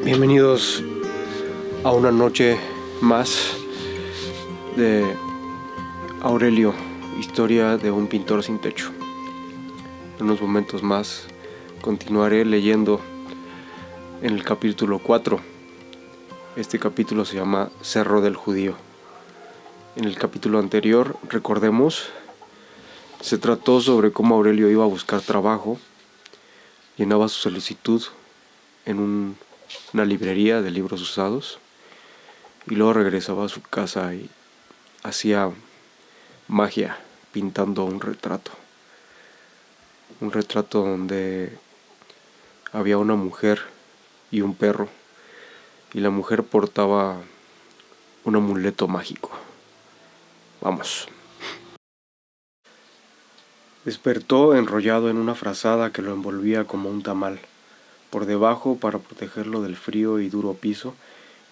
Bienvenidos a una noche más de Aurelio, historia de un pintor sin techo. En unos momentos más continuaré leyendo en el capítulo 4. Este capítulo se llama Cerro del Judío. En el capítulo anterior, recordemos, se trató sobre cómo Aurelio iba a buscar trabajo, llenaba su solicitud en una librería de libros usados y luego regresaba a su casa y hacía magia pintando un retrato donde había una mujer y un perro, y la mujer portaba un amuleto mágico. Vamos. Despertó enrollado en una frazada que lo envolvía como un tamal, por debajo para protegerlo del frío y duro piso,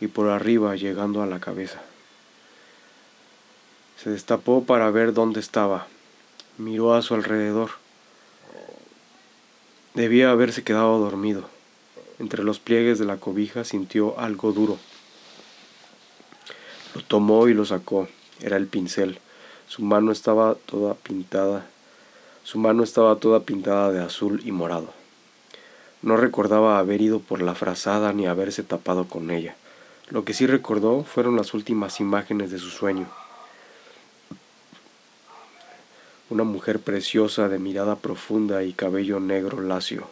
y por arriba llegando a la cabeza. Se destapó para ver dónde estaba. Miró a su alrededor. Debía haberse quedado dormido. Entre los pliegues de la cobija sintió algo duro. Lo tomó y lo sacó. Era el pincel. Su mano estaba toda pintada de azul y morado. No recordaba haber ido por la frazada ni haberse tapado con ella. Lo que sí recordó fueron las últimas imágenes de su sueño. Una mujer preciosa de mirada profunda y cabello negro lacio.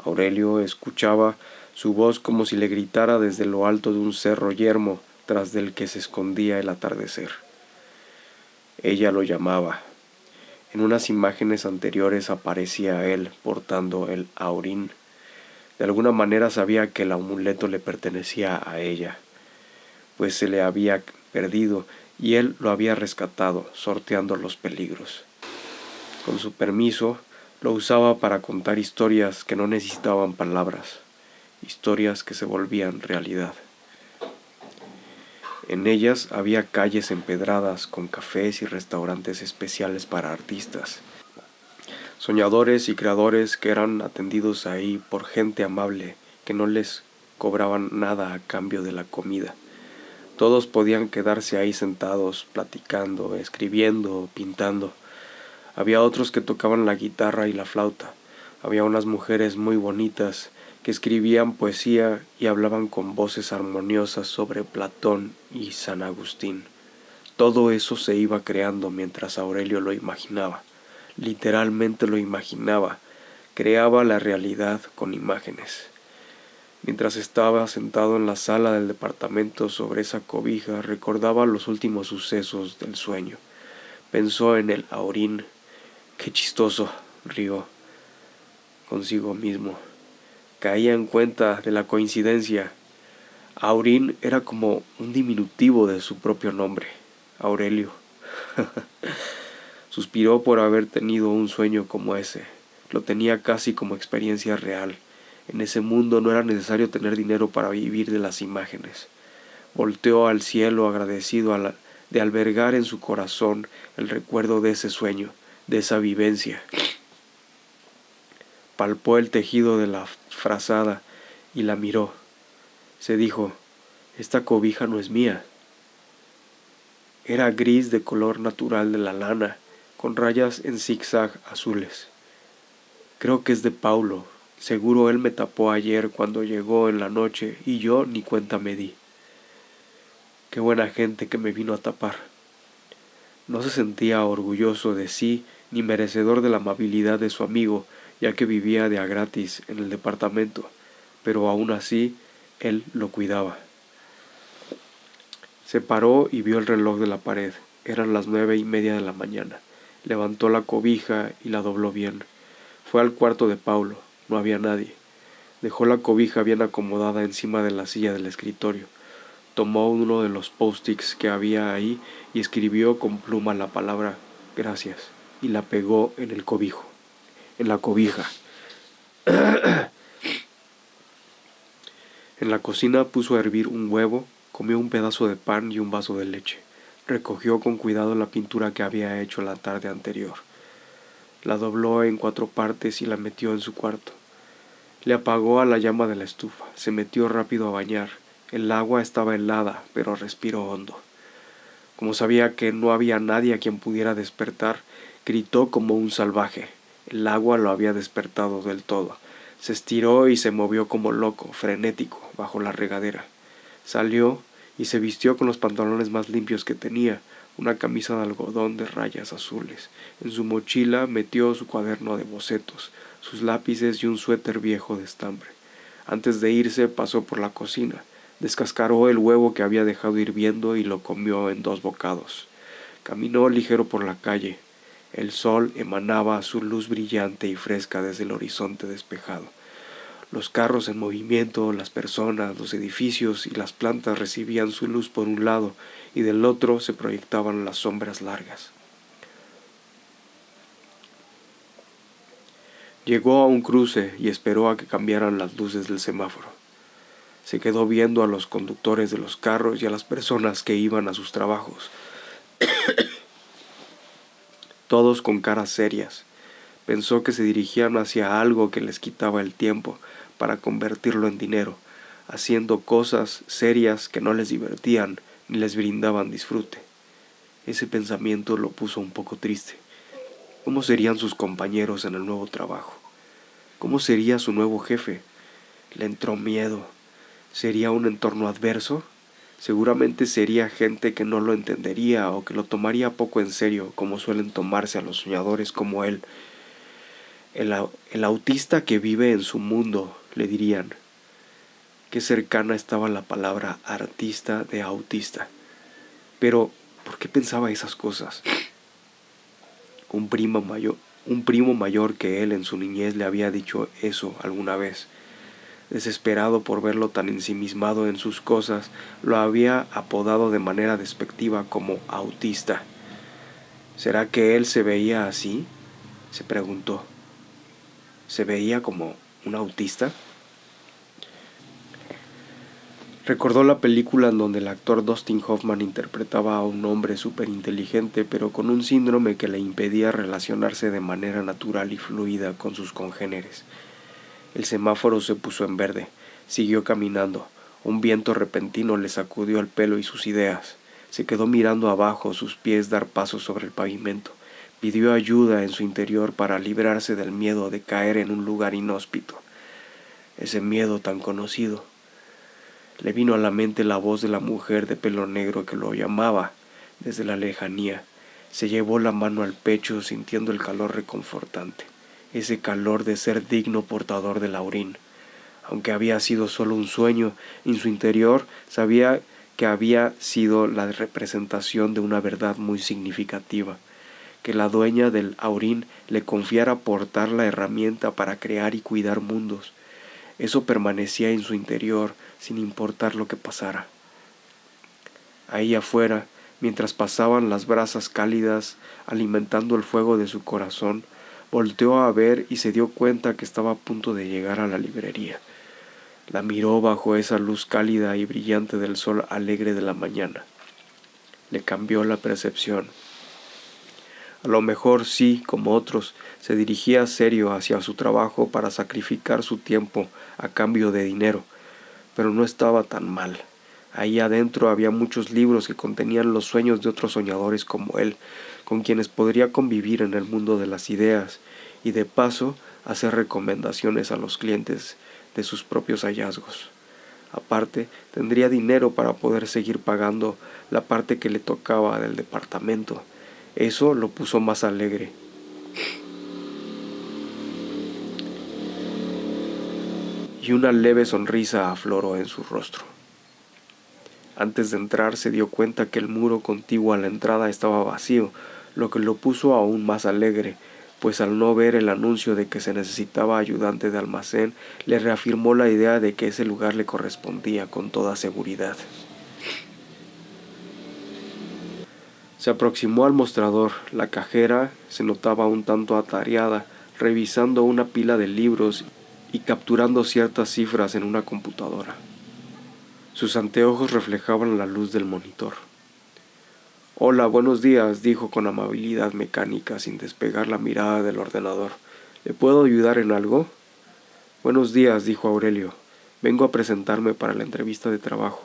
Aurelio escuchaba su voz como si le gritara desde lo alto de un cerro yermo tras del que se escondía el atardecer. Ella lo llamaba. En unas imágenes anteriores aparecía él portando el aurín. De alguna manera sabía que el amuleto le pertenecía a ella, pues se le había perdido y él lo había rescatado, sorteando los peligros. Con su permiso, lo usaba para contar historias que no necesitaban palabras, historias que se volvían realidad. En ellas había calles empedradas con cafés y restaurantes especiales para artistas, soñadores y creadores que eran atendidos ahí por gente amable que no les cobraban nada a cambio de la comida. Todos podían quedarse ahí sentados, platicando, escribiendo, pintando. Había otros que tocaban la guitarra y la flauta. Había unas mujeres muy bonitas que escribían poesía y hablaban con voces armoniosas sobre Platón y San Agustín. Todo eso se iba creando mientras Aurelio lo imaginaba. Literalmente lo imaginaba. Creaba la realidad con imágenes. Mientras estaba sentado en la sala del departamento sobre esa cobija, recordaba los últimos sucesos del sueño. Pensó en el aurín. Qué chistoso, rió consigo mismo. Caía en cuenta de la coincidencia. Aurín era como un diminutivo de su propio nombre, Aurelio. Suspiró por haber tenido un sueño como ese. Lo tenía casi como experiencia real. En ese mundo no era necesario tener dinero para vivir de las imágenes. Volteó al cielo agradecido de albergar en su corazón el recuerdo de ese sueño, de esa vivencia. Palpó el tejido de la frazada y la miró. Se dijo, esta cobija no es mía. Era gris de color natural de la lana, con rayas en zigzag azules. Creo que es de Paulo. Seguro él me tapó ayer cuando llegó en la noche y yo ni cuenta me di. Qué buena gente que me vino a tapar. No se sentía orgulloso de sí ni merecedor de la amabilidad de su amigo, ya que vivía de a gratis en el departamento, pero aún así él lo cuidaba. Se paró y vio el reloj de la pared. Eran las 9:30 de la mañana. Levantó la cobija y la dobló bien. Fue al cuarto de Paulo. No había nadie. Dejó la cobija bien acomodada encima de la silla del escritorio. Tomó uno de los post-its que había ahí y escribió con pluma la palabra gracias y la pegó en la cobija. En la cocina puso a hervir un huevo, comió un pedazo de pan y un vaso de leche. Recogió con cuidado la pintura que había hecho la tarde anterior. La dobló en 4 partes y la metió en su cuarto. Le apagó a la llama de la estufa, se metió rápido a bañar. El agua estaba helada, pero respiró hondo. Como sabía que no había nadie a quien pudiera despertar, gritó como un salvaje. El agua lo había despertado del todo. Se estiró y se movió como loco, frenético, bajo la regadera. Salió y se vistió con los pantalones más limpios que tenía, una camisa de algodón de rayas azules. En su mochila metió su cuaderno de bocetos, sus lápices y un suéter viejo de estambre. Antes de irse pasó por la cocina, descascaró el huevo que había dejado hirviendo y lo comió en 2 bocados. Caminó ligero por la calle. El sol emanaba su luz brillante y fresca desde el horizonte despejado. Los carros en movimiento, las personas, los edificios y las plantas recibían su luz por un lado y del otro se proyectaban las sombras largas. Llegó a un cruce y esperó a que cambiaran las luces del semáforo. Se quedó viendo a los conductores de los carros y a las personas que iban a sus trabajos, todos con caras serias. Pensó que se dirigían hacia algo que les quitaba el tiempo para convertirlo en dinero, haciendo cosas serias que no les divertían ni les brindaban disfrute. Ese pensamiento lo puso un poco triste. ¿Cómo serían sus compañeros en el nuevo trabajo? ¿Cómo sería su nuevo jefe? Le entró miedo. ¿Sería un entorno adverso? Seguramente sería gente que no lo entendería o que lo tomaría poco en serio, como suelen tomarse a los soñadores como él. El autista que vive en su mundo, le dirían. Qué cercana estaba la palabra artista de autista. Pero, ¿por qué pensaba esas cosas? Un primo mayor que él en su niñez le había dicho eso alguna vez. Desesperado por verlo tan ensimismado en sus cosas, lo había apodado de manera despectiva como autista. ¿Será que él se veía así? Se preguntó. ¿Se veía como un autista? Recordó la película en donde el actor Dustin Hoffman interpretaba a un hombre superinteligente, pero con un síndrome que le impedía relacionarse de manera natural y fluida con sus congéneres. El semáforo se puso en verde. Siguió caminando. Un viento repentino le sacudió el pelo y sus ideas. Se quedó mirando abajo, sus pies dar pasos sobre el pavimento. Pidió ayuda en su interior para librarse del miedo de caer en un lugar inhóspito. Ese miedo tan conocido. Le vino a la mente la voz de la mujer de pelo negro que lo llamaba desde la lejanía. Se llevó la mano al pecho sintiendo el calor reconfortante, ese calor de ser digno portador de Laurín. Aunque había sido solo un sueño, en su interior sabía que había sido la representación de una verdad muy significativa, que la dueña del Aurín le confiara portar la herramienta para crear y cuidar mundos. Eso permanecía en su interior, sin importar lo que pasara. Ahí afuera, mientras pasaban las brasas cálidas alimentando el fuego de su corazón, volteó a ver y se dio cuenta que estaba a punto de llegar a la librería. La miró bajo esa luz cálida y brillante del sol alegre de la mañana. Le cambió la percepción. A lo mejor sí, como otros, se dirigía serio hacia su trabajo para sacrificar su tiempo a cambio de dinero, pero no estaba tan mal. Ahí adentro había muchos libros que contenían los sueños de otros soñadores como él, con quienes podría convivir en el mundo de las ideas y de paso hacer recomendaciones a los clientes de sus propios hallazgos. Aparte, tendría dinero para poder seguir pagando la parte que le tocaba del departamento. Eso lo puso más alegre. Y una leve sonrisa afloró en su rostro. Antes de entrar se dio cuenta que el muro contiguo a la entrada estaba vacío, lo que lo puso aún más alegre, pues al no ver el anuncio de que se necesitaba ayudante de almacén, le reafirmó la idea de que ese lugar le correspondía con toda seguridad. Se aproximó al mostrador. La cajera se notaba un tanto atareada, revisando una pila de libros y capturando ciertas cifras en una computadora. Sus anteojos reflejaban la luz del monitor. «Hola, buenos días», dijo con amabilidad mecánica sin despegar la mirada del ordenador. «¿Le puedo ayudar en algo?» Buenos días, dijo Aurelio. Vengo a presentarme para la entrevista de trabajo.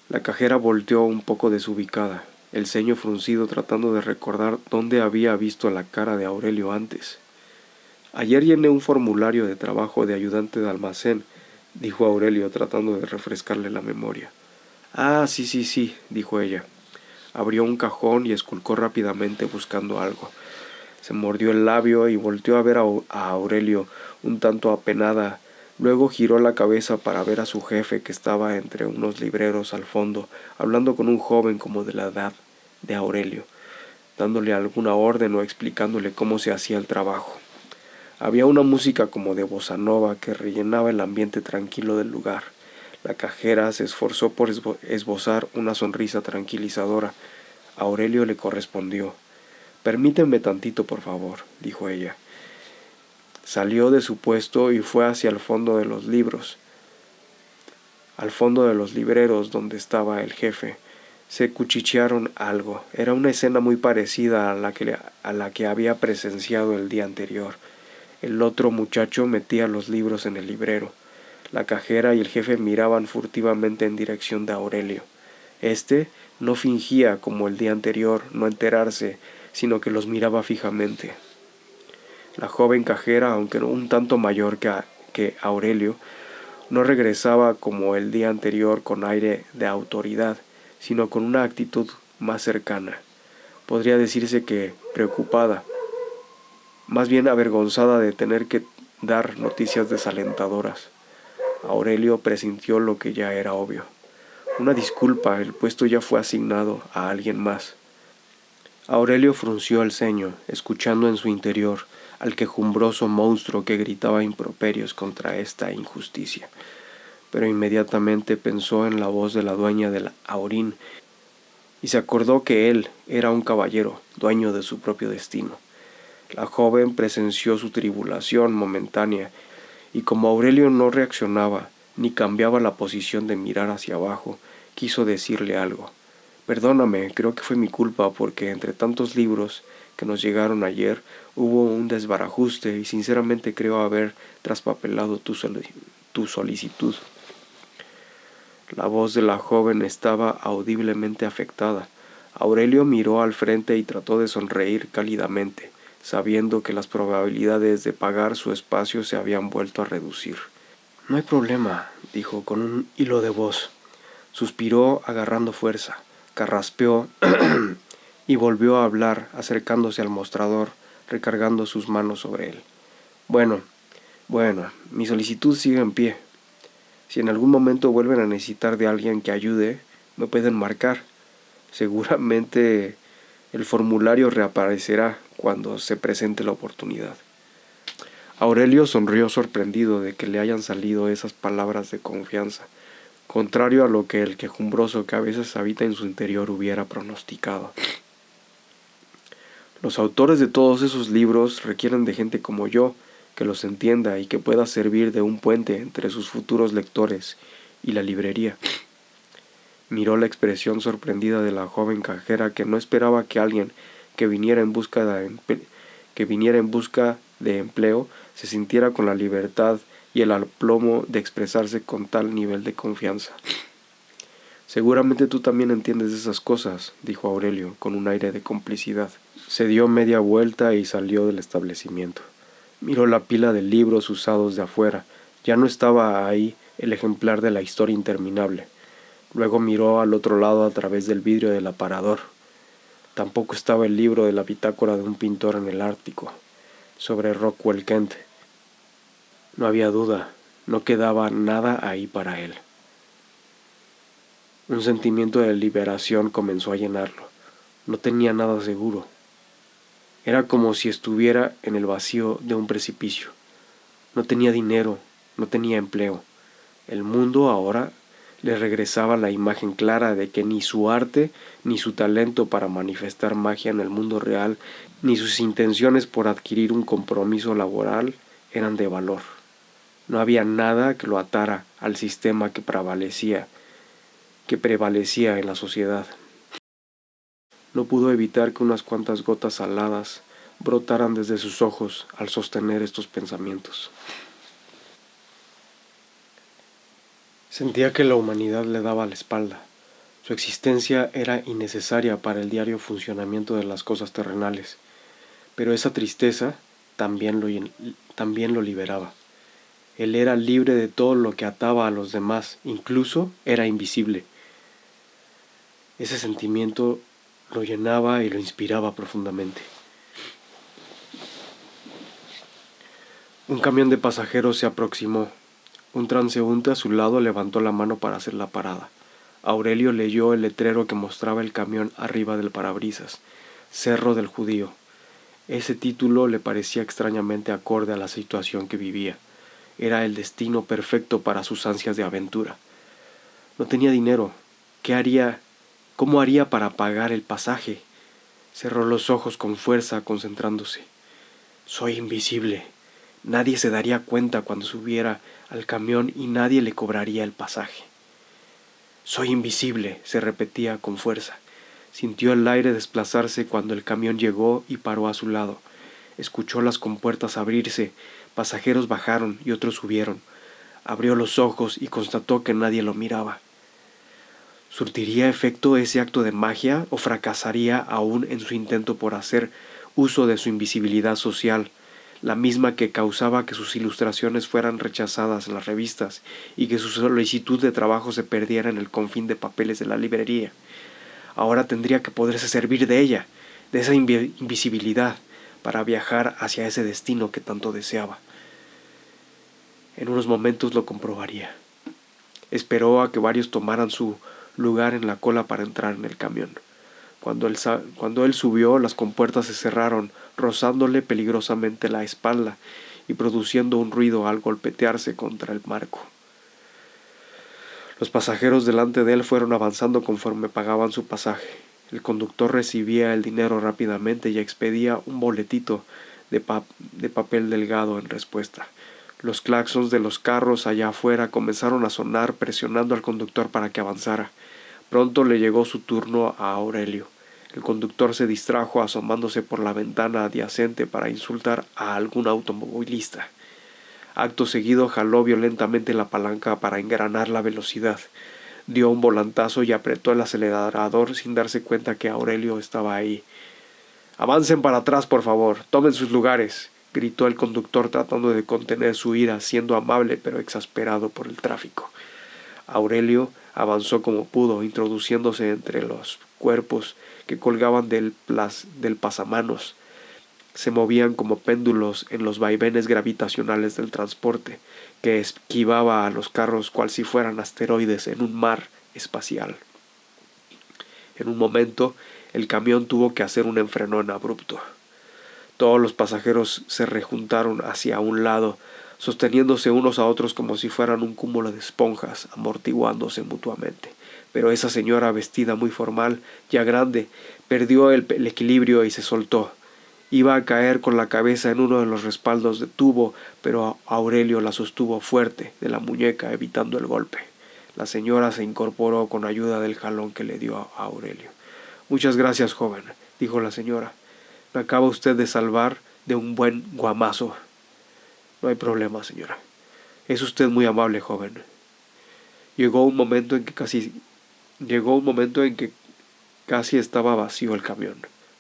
La cajera volteó un poco desubicada, el ceño fruncido tratando de recordar dónde había visto la cara de Aurelio antes. Ayer llené un formulario de trabajo de ayudante de almacén, dijo Aurelio tratando de refrescarle la memoria. Ah, sí, dijo ella. Abrió un cajón y esculcó rápidamente buscando algo. Se mordió el labio y volteó a ver a Aurelio un tanto apenada. Luego giró la cabeza para ver a su jefe que estaba entre unos libreros al fondo, hablando con un joven como de la edad de Aurelio, dándole alguna orden o explicándole cómo se hacía el trabajo. Había una música como de bossa nova que rellenaba el ambiente tranquilo del lugar. La cajera se esforzó por esbozar una sonrisa tranquilizadora. Aurelio le correspondió. Permíteme tantito, por favor, dijo ella. Salió de su puesto y fue hacia el fondo de los libros, al fondo de los libreros donde estaba el jefe. Se cuchichearon algo. Era una escena muy parecida a la que había presenciado el día anterior. El otro muchacho metía los libros en el librero. La cajera y el jefe miraban furtivamente en dirección de Aurelio. Este no fingía, como el día anterior, no enterarse, sino que los miraba fijamente. La joven cajera, aunque un tanto mayor que Aurelio, no regresaba como el día anterior con aire de autoridad, sino con una actitud más cercana. Podría decirse que preocupada, más bien avergonzada de tener que dar noticias desalentadoras. Aurelio presintió lo que ya era obvio. Una disculpa, el puesto ya fue asignado a alguien más. Aurelio frunció el ceño, escuchando en su interior al quejumbroso monstruo que gritaba improperios contra esta injusticia. Pero inmediatamente pensó en la voz de la dueña del Aurín y se acordó que él era un caballero, dueño de su propio destino. La joven presenció su tribulación momentánea y como Aurelio no reaccionaba ni cambiaba la posición de mirar hacia abajo, quiso decirle algo. Perdóname, creo que fue mi culpa porque entre tantos libros que nos llegaron ayer hubo un desbarajuste y sinceramente creo haber traspapelado tu solicitud. La voz de la joven estaba audiblemente afectada. Aurelio miró al frente y trató de sonreír cálidamente, sabiendo que las probabilidades de pagar su espacio se habían vuelto a reducir. No hay problema, dijo con un hilo de voz. Suspiró agarrando fuerza, carraspeó y volvió a hablar, acercándose al mostrador, recargando sus manos sobre él. Bueno, mi solicitud sigue en pie. Si en algún momento vuelven a necesitar de alguien que ayude, me pueden marcar. Seguramente el formulario reaparecerá cuando se presente la oportunidad. Aurelio sonrió sorprendido de que le hayan salido esas palabras de confianza, contrario a lo que el quejumbroso que a veces habita en su interior hubiera pronosticado. Los autores de todos esos libros requieren de gente como yo, que los entienda y que pueda servir de un puente entre sus futuros lectores y la librería. Miró la expresión sorprendida de la joven cajera que no esperaba que alguien que viniera en busca de empleo se sintiera con la libertad y el aplomo de expresarse con tal nivel de confianza. Seguramente tú también entiendes esas cosas, dijo Aurelio con un aire de complicidad. Se dio media vuelta y salió del establecimiento. Miró la pila de libros usados de afuera. Ya no estaba ahí el ejemplar de la historia interminable. Luego miró al otro lado a través del vidrio del aparador. Tampoco estaba el libro de la bitácora de un pintor en el Ártico, sobre Rockwell Kent. No había duda, no quedaba nada ahí para él. Un sentimiento de liberación comenzó a llenarlo. No tenía nada seguro. Era como si estuviera en el vacío de un precipicio. No tenía dinero, no tenía empleo. El mundo ahora le regresaba la imagen clara de que ni su arte, ni su talento para manifestar magia en el mundo real, ni sus intenciones por adquirir un compromiso laboral eran de valor. No había nada que lo atara al sistema que prevalecía en la sociedad. No pudo evitar que unas cuantas gotas saladas brotaran desde sus ojos al sostener estos pensamientos. Sentía que la humanidad le daba la espalda. Su existencia era innecesaria para el diario funcionamiento de las cosas terrenales, pero esa tristeza también lo liberaba. Él era libre de todo lo que ataba a los demás, incluso era invisible. Ese sentimiento lo llenaba y lo inspiraba profundamente. Un camión de pasajeros se aproximó. Un transeúnte a su lado levantó la mano para hacer la parada. Aurelio leyó el letrero que mostraba el camión arriba del parabrisas: Cerro del Judío. Ese título le parecía extrañamente acorde a la situación que vivía. Era el destino perfecto para sus ansias de aventura. No tenía dinero. ¿Qué haría? ¿Cómo haría para pagar el pasaje? Cerró los ojos con fuerza, concentrándose. Soy invisible. Nadie se daría cuenta cuando subiera al camión y nadie le cobraría el pasaje. Soy invisible, se repetía con fuerza. Sintió el aire desplazarse cuando el camión llegó y paró a su lado. Escuchó las compuertas abrirse, pasajeros bajaron y otros subieron. Abrió los ojos y constató que nadie lo miraba. ¿Surtiría efecto ese acto de magia o fracasaría aún en su intento por hacer uso de su invisibilidad social, la misma que causaba que sus ilustraciones fueran rechazadas en las revistas y que su solicitud de trabajo se perdiera en el confín de papeles de la librería? Ahora tendría que poderse servir de ella, de esa invisibilidad, para viajar hacia ese destino que tanto deseaba. En unos momentos lo comprobaría. Esperó a que varios tomaran su lugar en la cola para entrar en el camión. Cuando él subió, las compuertas se cerraron, rozándole peligrosamente la espalda y produciendo un ruido al golpetearse contra el marco. Los pasajeros delante de él fueron avanzando conforme pagaban su pasaje. El conductor recibía el dinero rápidamente y expedía un boletito de papel delgado en respuesta. Los claxons de los carros allá afuera comenzaron a sonar, presionando al conductor para que avanzara. Pronto le llegó su turno a Aurelio. El conductor se distrajo asomándose por la ventana adyacente para insultar a algún automovilista. Acto seguido jaló violentamente la palanca para engranar la velocidad. Dio un volantazo y apretó el acelerador sin darse cuenta que Aurelio estaba ahí. «Avancen para atrás, por favor. Tomen sus lugares», gritó el conductor tratando de contener su ira, siendo amable pero exasperado por el tráfico. Aurelio avanzó como pudo, introduciéndose entre los cuerpos que colgaban del pasamanos. Se movían como péndulos en los vaivenes gravitacionales del transporte, que esquivaba a los carros cual si fueran asteroides en un mar espacial. En un momento, el camión tuvo que hacer un enfrenón abrupto. Todos los pasajeros se rejuntaron hacia un lado, sosteniéndose unos a otros como si fueran un cúmulo de esponjas, amortiguándose mutuamente. Pero esa señora, vestida muy formal, ya grande, perdió el equilibrio y se soltó. Iba a caer con la cabeza en uno de los respaldos de tubo, pero Aurelio la sostuvo fuerte de la muñeca, evitando el golpe. La señora se incorporó con ayuda del jalón que le dio a Aurelio. «Muchas gracias, joven», dijo la señora. «Me acaba usted de salvar de un buen guamazo». «No hay problema, señora. Es usted muy amable, joven». Llegó un momento en que casi estaba vacío el camión.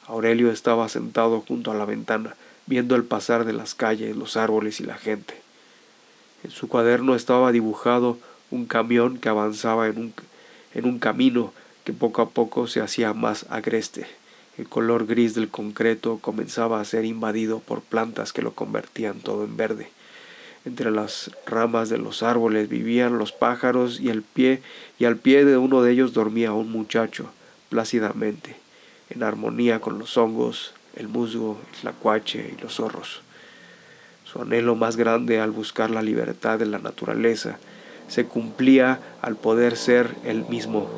Aurelio estaba sentado junto a la ventana, viendo el pasar de las calles, los árboles y la gente. En su cuaderno estaba dibujado un camión que avanzaba en un camino que poco a poco se hacía más agreste. El color gris del concreto comenzaba a ser invadido por plantas que lo convertían todo en verde. Entre las ramas de los árboles vivían los pájaros y al pie de uno de ellos dormía un muchacho, plácidamente, en armonía con los hongos, el musgo, el tlacuache y los zorros. Su anhelo más grande al buscar la libertad de la naturaleza se cumplía al poder ser él mismo.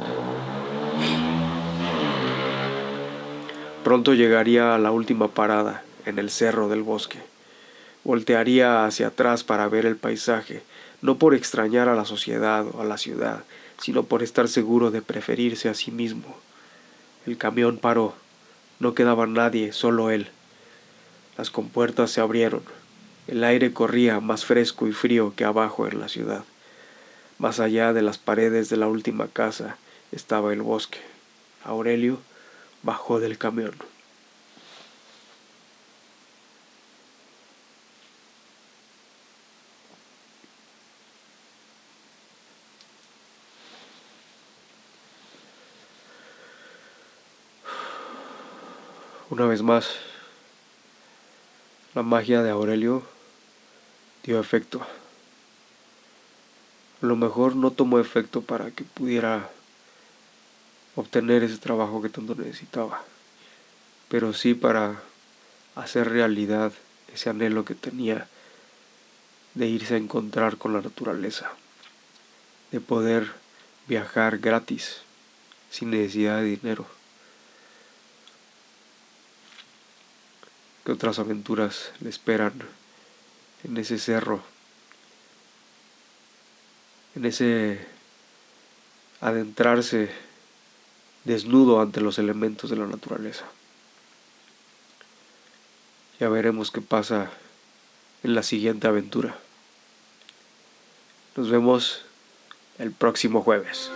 Pronto llegaría a la última parada, en el cerro del bosque. Voltearía hacia atrás para ver el paisaje, no por extrañar a la sociedad o a la ciudad, sino por estar seguro de preferirse a sí mismo. El camión paró. No quedaba nadie, solo él. Las compuertas se abrieron. El aire corría más fresco y frío que abajo en la ciudad. Más allá de las paredes de la última casa estaba el bosque. Aurelio bajó del camión. Una vez más, la magia de Aurelio dio efecto. A lo mejor no tomó efecto para que pudiera obtener ese trabajo que tanto necesitaba, pero sí para hacer realidad ese anhelo que tenía de irse a encontrar con la naturaleza, de poder viajar gratis, sin necesidad de dinero. ¿Qué otras aventuras le esperan en ese cerro, en ese adentrarse desnudo ante los elementos de la naturaleza? Ya veremos qué pasa en la siguiente aventura. Nos vemos el próximo jueves.